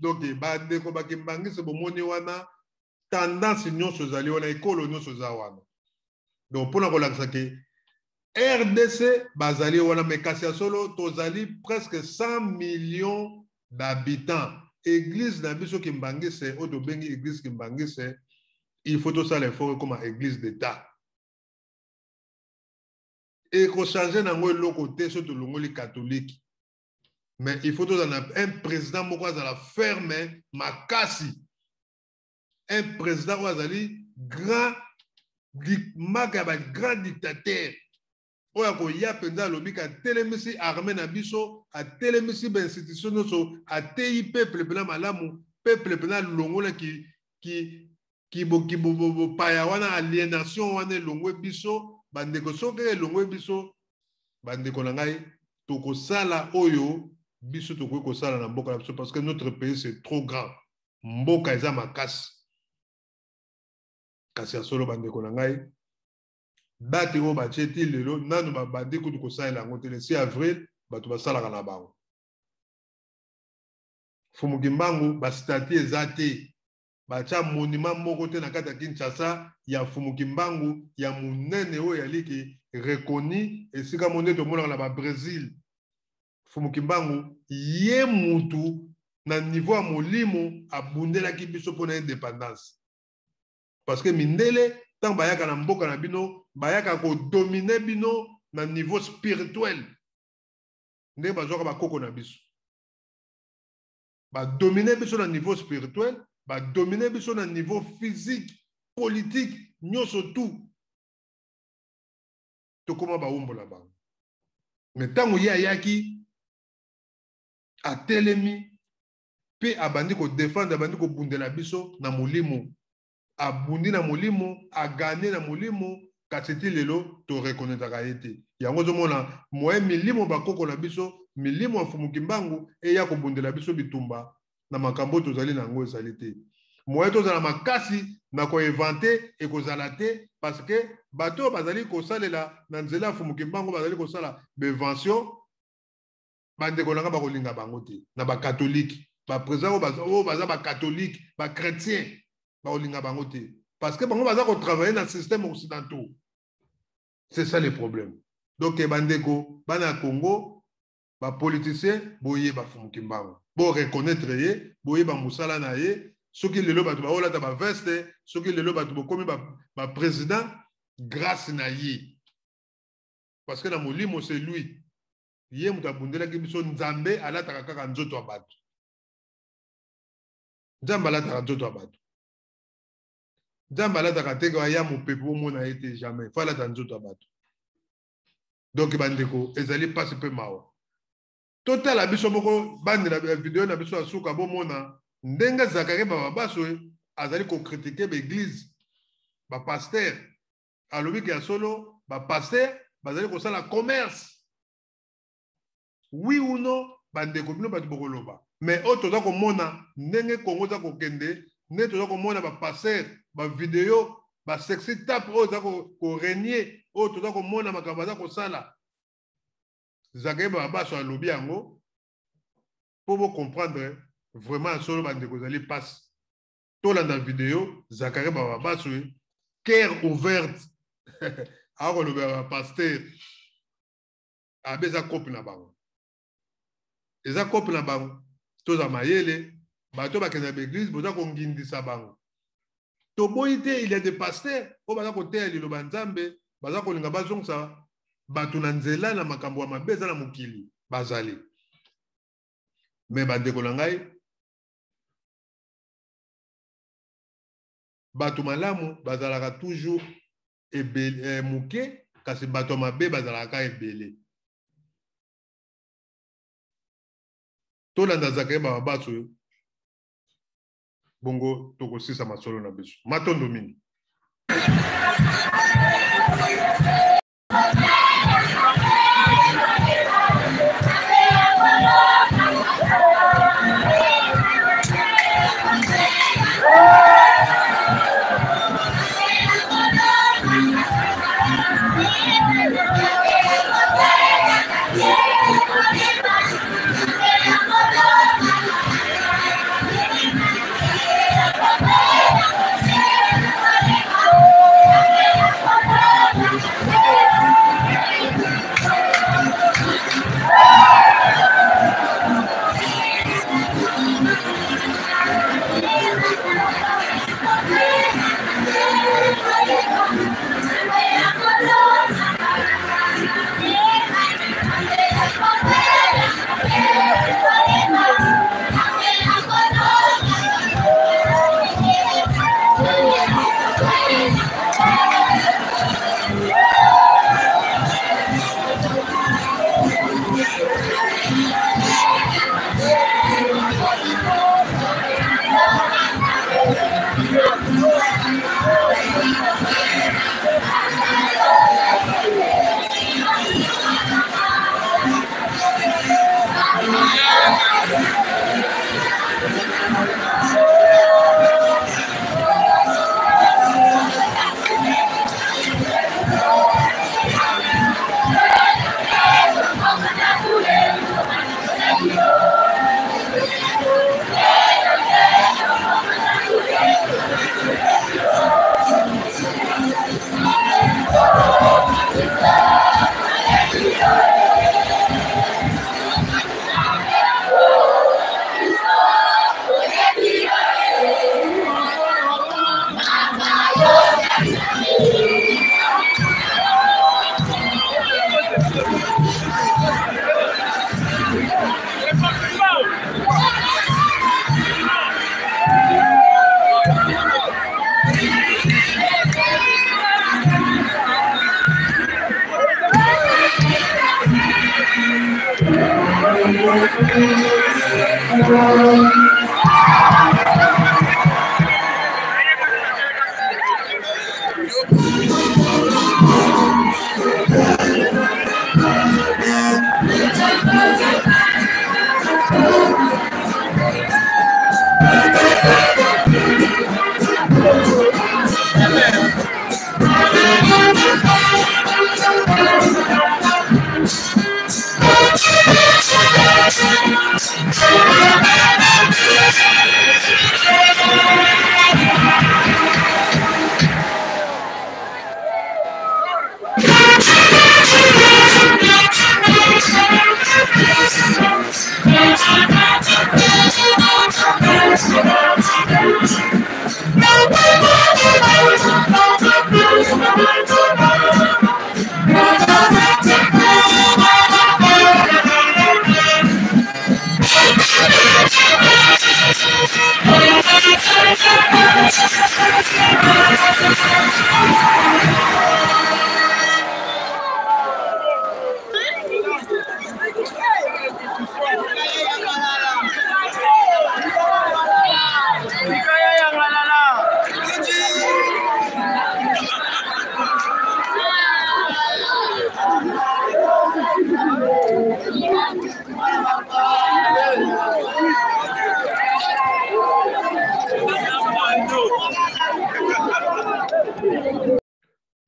donc bandeko bakembangisa bomoni wana tendance nyonso ezali wana ekolo nyonso eza wana donc mpona kolakisa ke RDC bazali wana me kasi ya solo tozali presque 100 millions d'habitants église na biso kimbangise oyo tobengi église kimbangise il faut tosala effort comme église d'état ekochange nango eloko te so tolongoli catholique mais il faut tozala un président moko azala ferme makasi un président oyo azali grand dictateur oyo akoya mpenza alobi ka atelemisi armée na biso atelemisi bainstitution nyonso ateyi peuple mpena malamu peuple mpena longola bopaya wana aliénation wana elongwe biso bandeko soki elongwe biso bandeko na ngai tokosala oyo biso tokoki kosala na mboka na biso parce que notre pays c'est trop grand mboka eza makasi kasi ya solo bandeko na ngai date oyo batie ti lelo nanu babandi kutu kosalela yango te le 6 avril bato basalaka na bango fumuki mbangu bastati eza te batia monument moko te na kati ya Kinshasa ya fumuki mbangu ya monene oyo yaliki reconnu esika mo nde tomonaka na babrésil fumuki mbangu ye mutu na niveau ya molimo abundelaki biso mpona indépendance parce que mindele tant bayaka na mboka na bino bayaka kodomine bino na niveau spirituel nde bazwaka bakoko na biso badomine biso na niveau spirituel badomine biso na niveau physique politique nyonso tout tokoma bawumbola bango mais ntango ye ayaki atelemi mpe abandi kodefendre abandi kobundela biso na molimo abundi na molimo agane na molimo kasi ti lelo torekonnaîtraka ye te yango ozomona moye milimo bakoko na biso milimo ya fumuki mbangu eya kobundela biso bitumba na makambo tozali na yango ezali te moye tozala makasi na koinvente ekozala te parce que bato oyo bazali kosalela na nzela ya fumuki mbangu bazali kosala bevention bandeko nanga bakolinga bango te na bakatholike baprésident oyo baza bakatholike bachrétien bakolinga bango te parce que bango baza kotravailler na système occidentaux c'est ça le problème donc bandeko bana Congo bapoliticien boyeba fumuki mbangu bo reconnaître ye boyeba mosala na ye soki lelo bato baolata baveste soki lelo bato bokomi baprésident grâce na ye parce que na molimo c'est lui ye moto abundelaki biso nzambe alataka kaka nzoto ya bato nzambe alataka nzoto ya bato nzambe alataka teke aya mopepe omona ye te jamais fo alata nzoto ya bato donc bandeko ezali mpasi mpe mawa totala biso moko bandela video na biso ya suka bomona ndenge Zakari bababaso azali kokritike baeglise bapaster alobiki ya solo bapaster bazali kosala commerce oui ou non bandeko bino bato bokoloba mais oyo toza komona ndenge Kongo za kokende ndenge toza komona bapaster bavideo basexy tape oyo za korenie oyo toza komona makambo aza kosala Zakari bababaso alobi yango po bocomprendre vraiment solo bandeko ezali mpasi tolanda video Zakari bababaso cœur ouverte akolobela bapaster abe eza kope na bango eza kope na bango toza mayele bato bakenda baeglise boza kongindisa bango toboyi te il y a des pasteurs oyo baza koteya liloba nzambe baza kolinga bazongisa bato na nzela na makambo ya mabe eza na mokili bazali me bandeko na ngai bato malamu bazalaka toujours moke kasi bato mabe bazalaka ebele tolanda Zakari bababaso bongo tokosisa masolo na biso matondo mingi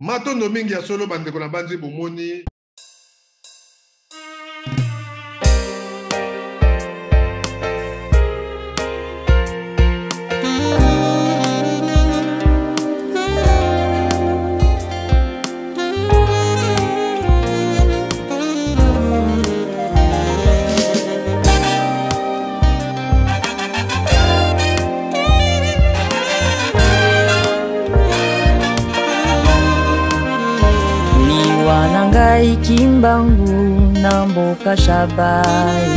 Matondo mingi ya solo bandeko na banzi bomoni Kimbangu na mboka shabai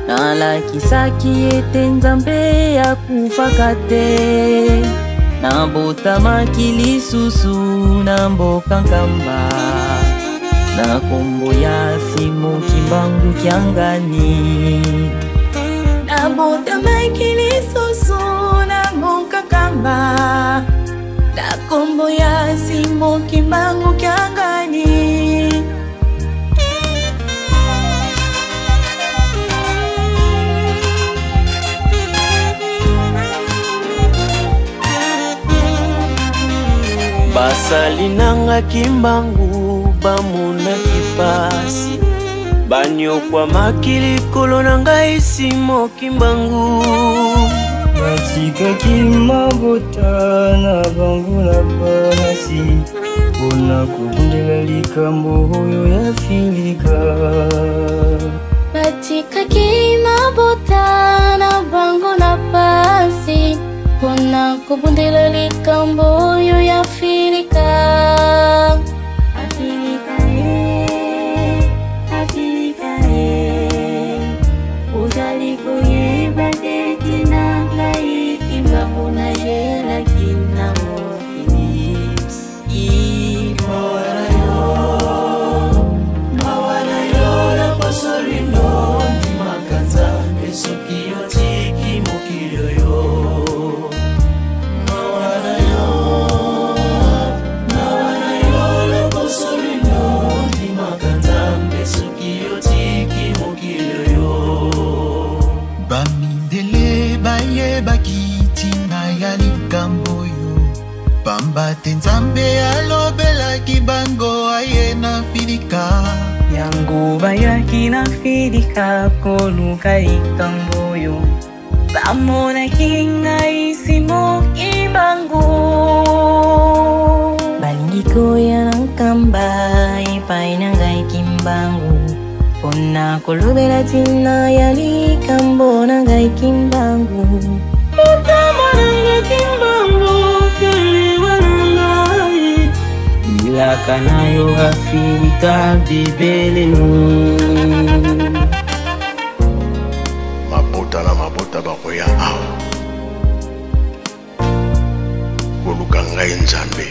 na lakisaki ete nzambe ya kufakate na bota makili susu na mboka nkamba na kombo ya Simo Kimbangu Kiangani na bota makili susu na mboka nkamba na kombo ya Simo Kimbangu Kiangani. Basali nanga Kimbangu bamuna kipasi banyo kwa makili kolo nanga Simo Kimbangu Matika kimabota na bangu na basi Kuna kubundela likambo hoyo ya filika Matika kimabota na bangu na basi Kuna kubundela likambo hoyo ya filika Afilika Uzaliko yebadeti na ngai Kimbangu na jela kina mokini Mawana yo na pasori no Makaza esuki yo tiki mokilio yo Mawana yo na pasori no Makaza esuki yo tiki mokilio yo Bamindele baye bakitina ya likambo yo Pambate nzambe alobela Kimbangu aye na filika Yango bayaki na filika koluka likambo yo Amona kinga isimo ibangu balingi koya nkamba ipainanga ikimbangu ona kolobela tina yali kambo nanga ikimbangu mutamana kimbangu kaliwananga ilaka nayo Afrika bibelenu mabota na mabota bakoya awa koluka ngai nzambe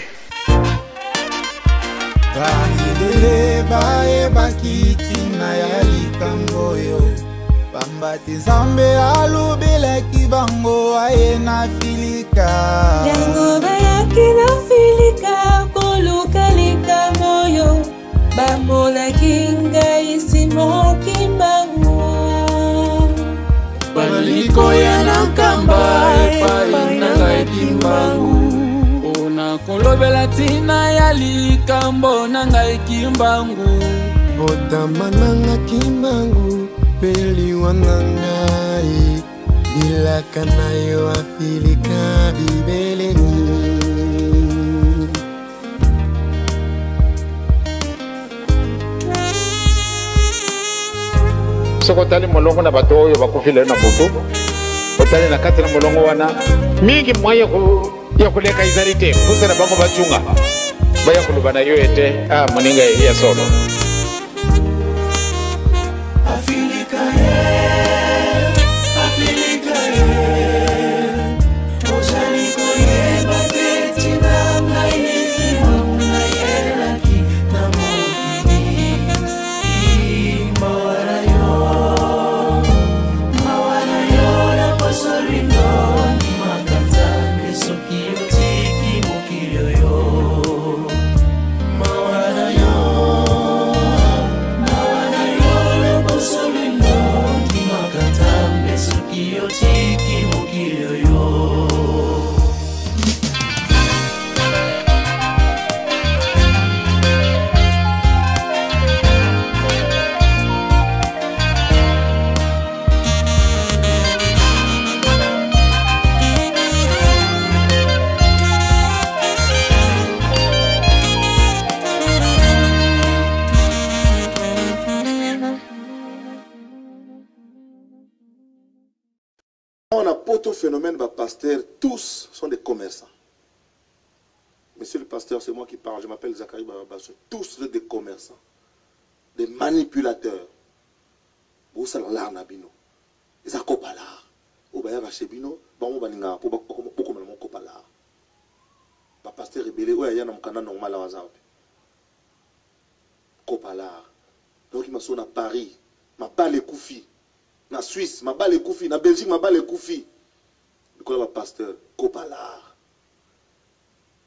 Bangidele bae bakitina ya likambo yo Bambati nzambe alubela kibango aye na filika Yango bayaki na filika koluka likambo yo Bambola kinga isimo kimbangu Baliko ya nakamba ipainanga ikimbangu Ona kolobela tina ya likambo nanga ikimbangu Botama nanga kimbangu peliwa nangai Bilaka nayo afilika bibeleni sokotali molongo na bato oyo bakufile na butu otali na kati na molongo wana mingi mwa ya kuleka izali te kusena bango bachunga baya kulubana yo ete moninga ya solo Afilika Ojaliko yeba teti na ngai kimamu na yeraki na mokini Mawara yo na pasorino ni makata nesoki otiki mokilio yo Mawara yo na pasorino ni makata nesoki otiki mokilio yo On a pas phénomène, pasteur, tous sont des commerçants. Monsieur le pasteur, c'est moi qui parle, je m'appelle Zachary Bababasso. Tous sont des commerçants, des manipulateurs. Vous savez, là, on a bino. Ils ont copa là. Ou bien, chez bino, bon, on va n'inga, pour comme on copa là. Pasteur rebelle, ouais, il y a un canal normal à Wazamp. Copa là. Donc, il m'a sonné à Paris, m'a pas les Koufi. Na Suisse, ma balle est Koufi, na Belgique, ma balle est Koufi. Le pasteur, Kopalar.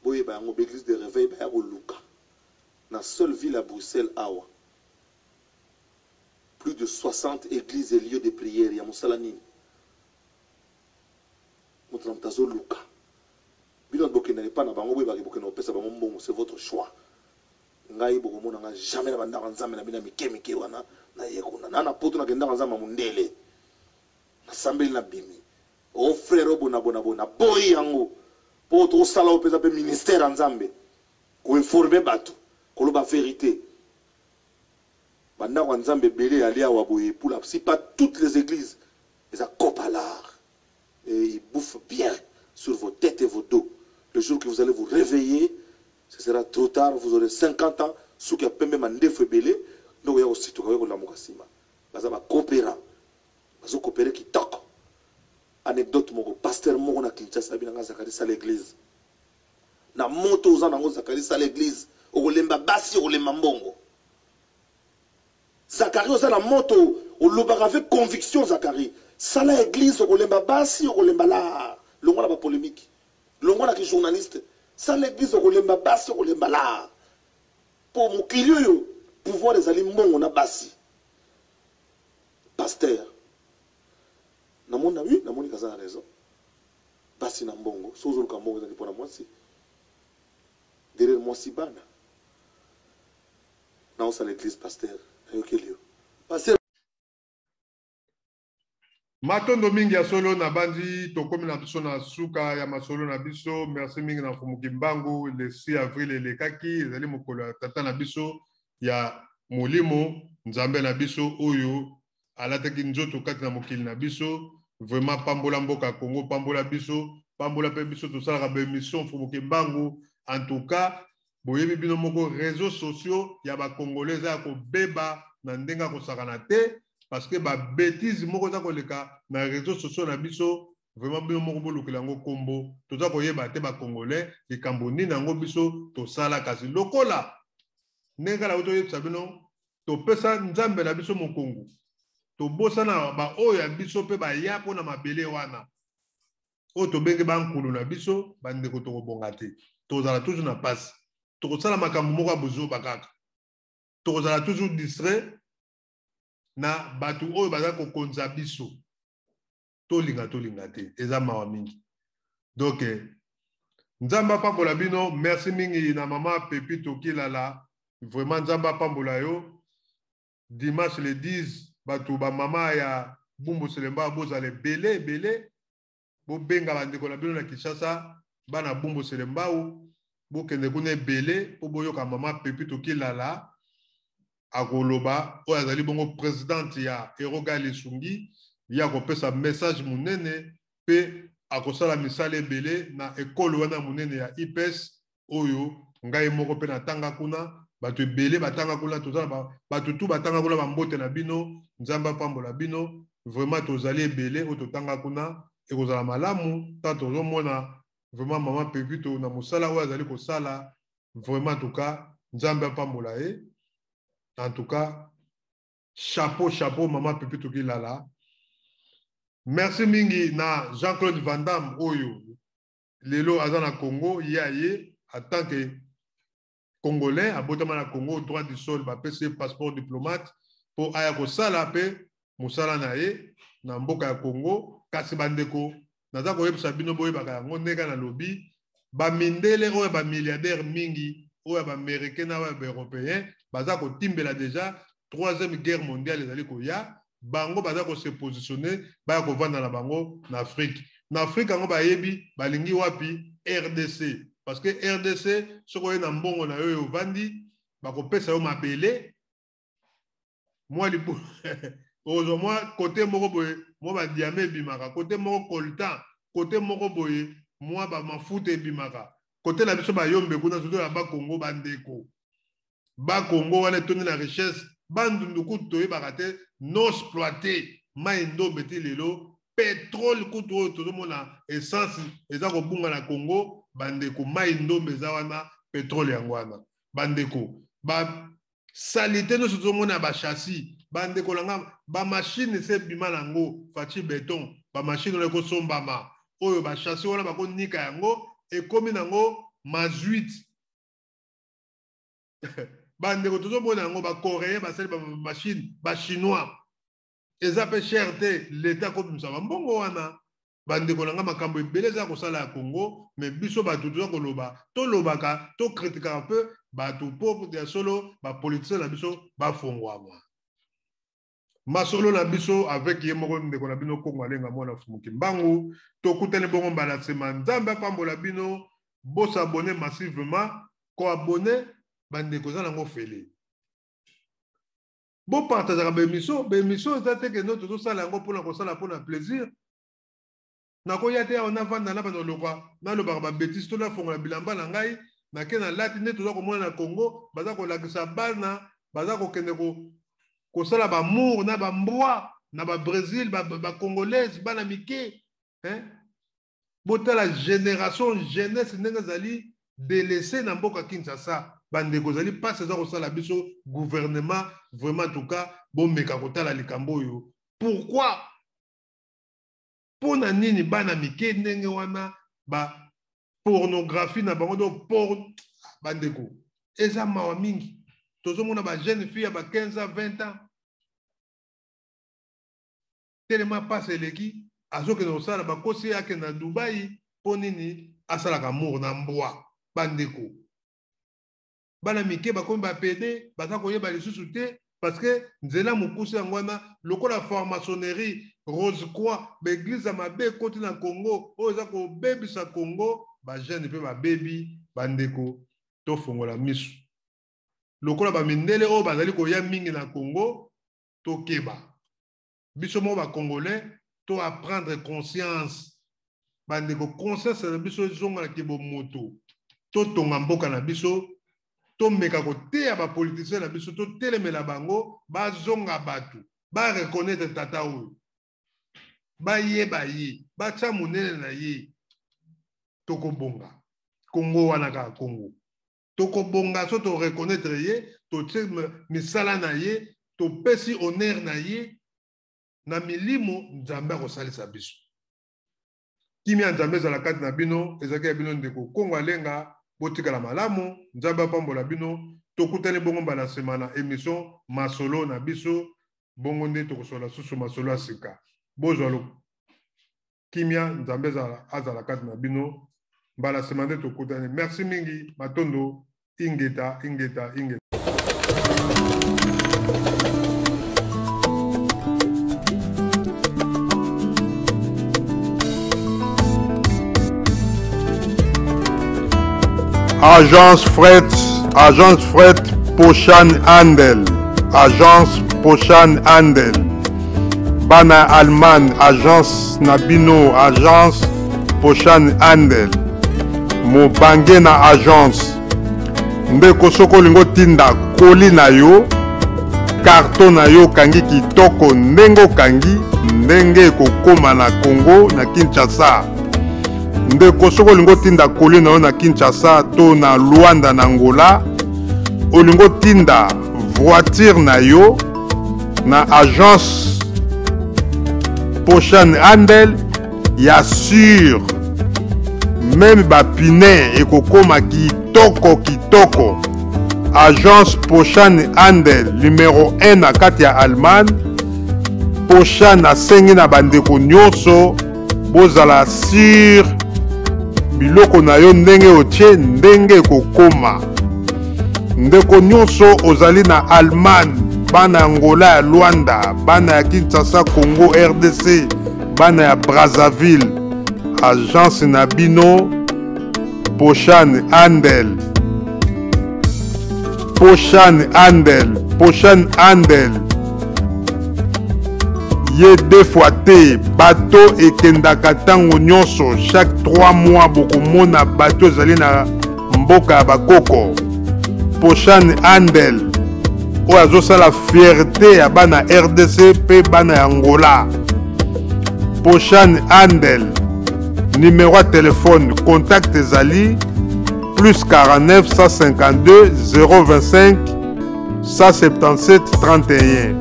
Boye ba yango l'église de réveil ba yango Luka. Na seule ville à Bruxelles awa. Plus de 60 églises et lieux de prière ya Moussalani. Motramtazo Luka. Bino boke na pas na bango boye ba boke na opesa bango mbongo, c'est votre choix. Ngai boko mona nga jamais na banda nzambe na bina mikemike wana. Na yekuna na poto na kenda nzamba mundele na sambeli na bimi o frère bona boy yango poto sala opeza pe ministère nzambe ko informer bato ko loba vérité banda kwa nzambe belé ali awa boye pour la si pas toutes les églises les accopalar et ils bouffent bien sur vos têtes et vos dos le jour que vous allez vous réveiller ce sera trop tard vous aurez 50 ans sous que pembe mandefo belé donc il y a aussi tout le monde mukasima baza ba coopéra bazo coopérer qui toko anecdote mon pasteur mon na Kinshasa binanga Zakari sa l'église na moto za nango Zakari sa l'église okolemba basi okolemba mbongo Zakari oza na moto olobaka avec conviction Zakari sa l'église okolemba basi okolemba la longo na ba polémique longo na ki journaliste sa l'église okolemba basi okolemba la pour mukilio yo pouvoir des aliments on a basi pasteur na mona oui na moni kaza raison basi na mbongo sozo luka mbongo za pour moi si derrière moi si bana na on sa l'église pasteur ayo kelio pasteur Matondo mingi ya solo na bandi tokomi na biso na suka ya masolo na biso. Merci mingi na Fumuki Mbangu le 6 avril elekaki ezali mokolo ya tata na biso ya molimo nzambe na biso oyo alataki nzoto kati na mokili na biso. Vraiment pambola mboka Congo, pambola biso, pambola pe biso tosalaka ba émission Fumuki Mbangu. En tout cas boyebi bino moko réseaux sociaux ya ba congolais ya ko beba na ndenga ko sakana te. Parce que ba bêtise moko za koleka na réseaux sociaux na biso vraiment bino moko bolukela ngo kombo toza koyeba te ba congolais likambo nini nango biso tosala kasi lokola nenga la oto yebisa bino topesa nzambe na biso mokongo tobosana ba oyo ya biso pe ba ya pona mabele wana o tobenge ba nkulu na biso bandeko tokobonga te tozala toujours na passe tokosala makambo moko bozo bakaka tozala toujours distrait na batu oyo baza ko konza biso tolinga te eza mawa mingi donc nzamba pambola bino merci mingi na mama Pepito Kilala vraiment nzamba pambola yo dimanche le 10 batu ba mama ya Bumbu Selemba bozale belé bo benga bandeko na bino na Kinshasa bana Bumbu Selemba bo kende kuna belé po boyoka mama Pepito Kilala akoloba oyo azali bongo présidente ya Eroga Lesungi ya kopesa message munene pe akosala misala ebele na ekolo wana munene ya IPS oyo ngai moko pe natanga kuna bato ebele batanga kuna tozala bato tu batanga kuna bambote na bino nzamba pambola bino vraiment tozali ebele oyo totanga kuna ekozala malamu ta tozomona vraiment mama Pepito na mosala oyo azali kosala vraiment en tout cas nzamba pambola ye. En tout cas, chapeau, maman Pepito Kilala. Merci mingi na Jean-Claude Van Damme, oyo. Lelo azana Congo, yaye, en tant que Congolais, abotama na Congo, droit du sol, ba PC passeport diplomate, pour ayako sala pe, musala na ye, na mboka ya Congo, kasi bandeko, naza ko yebisa bino boye baka yango ndeka na lobby, ba mindele oyo ba milliardaire mingi, oyo ba américain na ba européen, baza ko timbela déjà 3e guerre mondiale ezali ko ya bango baza ko se positionner ba ko vanda na bango na Afrique. Na Afrique ngo ba yebi balingi wapi RDC parce que RDC soko na mbongo na yo vandi ba ko pesa yo mabele moi lipo ozo moi côté moko boye moi ba diamé bimaka côté moko coltan côté moko boye moi ba mafuta bimaka côté na biso ba yombe kuna surtout ba Congo bandeko ba Congo wana toni la richesse bandundu kuto bakate non exploité maindo beti lelo pétrole kuto to mona essence eza ko bunga na Congo bandeko maindo beza wana pétrole yango wana bandeko ba salité no to mona ba châssis bandeko langa ba machine se bima nango fachi béton ba machine le ko sombama oyo ba châssis wana ba ko nika yango e komi nango mazuite bandeko tozomona yango ba coréen basali ba machine ba chinois eza pe cherté l'état ko bimisa mbongo wana bandeko nanga makambo ebele za kosala ya Congo mais biso bato toza koloba to lobaka to critiquer un peu bato po ya solo ba politicien na biso ba fongwama masolo na biso avec ye moko ndeko na bino Kongo alenga mona Fumuki Mbangu to kutane bongo mbala sema nzamba pambola bino bo s'abonner massivement ko abonner bandeko za nango fele bo partager ba émission za te que notre to sala yango pona ko sala pona plaisir na ko yate on avanda na bano lokwa na lo ba bêtise to la fongola bilamba na ngai na ke na lati ne to za ko mona na Congo baza ko lakisa bana baza ko kende ko sala ba mour na ba mbwa na ba Brésil ba congolaise bana mike bota la génération jeunesse ndenge zali délaissé na mboka Kinshasa bandeko zali pas ça ko sala biso gouvernement vraiment en tout cas bomeka kotala likambo yo pourquoi pona nini bana mike ndenge wana ba pornographie na bango do porn bandeko eza mawa mingi tozomona ba jeune fille ba 15 ans 20 ans tellement passe leki azoke na sala ba kosi yake na Dubai ponini asala ka mour na mbwa bandeko bana mike bakomi ba PD baza koyeba lisusu te parce que nzela mokuse yango wana lokola franc-maçonnerie rose croix baeglise ya mabe ekoti na Congo oyo eza kobebisa Congo bajeune mpe babebi bandeko tofongola miso lokola bamindele oyo bazali koya mingi na Congo tokeba biso moko bacongolais to apprendre conscience bandeko conscience na biso ezonga na kibo moto to tonga mboka na biso to meka koteya ba politicien na biso to telemela bango bazonga batu ba reconnaître tata oyo ba yeba ye ba tsa monene na ye tokobonga Congo wana ka Congo tokobonga so to reconnaître ye to tse misala na ye to pesi honneur na ye na milimo nzambe akosalisa biso kimia nzambe ezala kati na bino ezalaki ya bino ndeko Kongo alenga botikala malamu nzambe apambola bino tokutani bongo mbala nsima na émission masolo na biso bongo nde tokosola susu masolo ya sika bozwa kimia nzambe azala kati na bino mbala nsima nde tokutani merci mingi matondo ingeta. Agence Fret Pochan Handel. Agence Pochan Handel. Bana Alman, Agence Nabino, Agence Pochan Handel. Mobange na Agence. Ndeko soko lingo tinda koli na yo, karton na yo kangi kitoko ndengo kangi, ndenge kokoma na Congo na Kinshasa. Ndeko soko lingo tinda koli na yo na Kinshasa to na Luanda na Angola, olingo tinda voiture na yo na Agence Pochan Handel ya sur même bapine ekokoma kitoko. Agence Pochan Handel numéro 1 na kati ya Allemagne. Pochan asengi na bandeko nyonso bozala sur biloko na yo ndenge otie ndenge ekokoma. Ndeko nyonso ozali na Allemagne, bana Angola ya Luanda, bana ya Kinshasa Congo RDC, bana ya Brazzaville, agence na bino Pochan Handel. Pochan Handel ye deux fois te bateau ekendaka tango nyonso chaque 3 mois bokomona bateau ezali na mboka ya bakoko. Pochan Handel oyo azosala fierté ya bana RDC pe bana ya Angola. Pochan Handel numéro ya téléphone contact ezali plus 49 152 025 177 31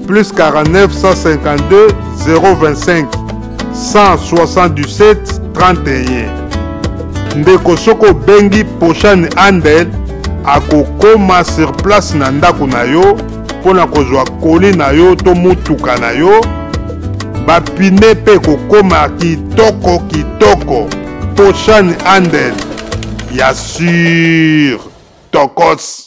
plus 49 152 025 177 31. Ndeko soko bengi Pochan Handel akokoma sur place na ndako na yo pona kozwa koli na yo to mutuka na yo bapine pe kokoma kitoko. Pochan Handel ya sur tokos.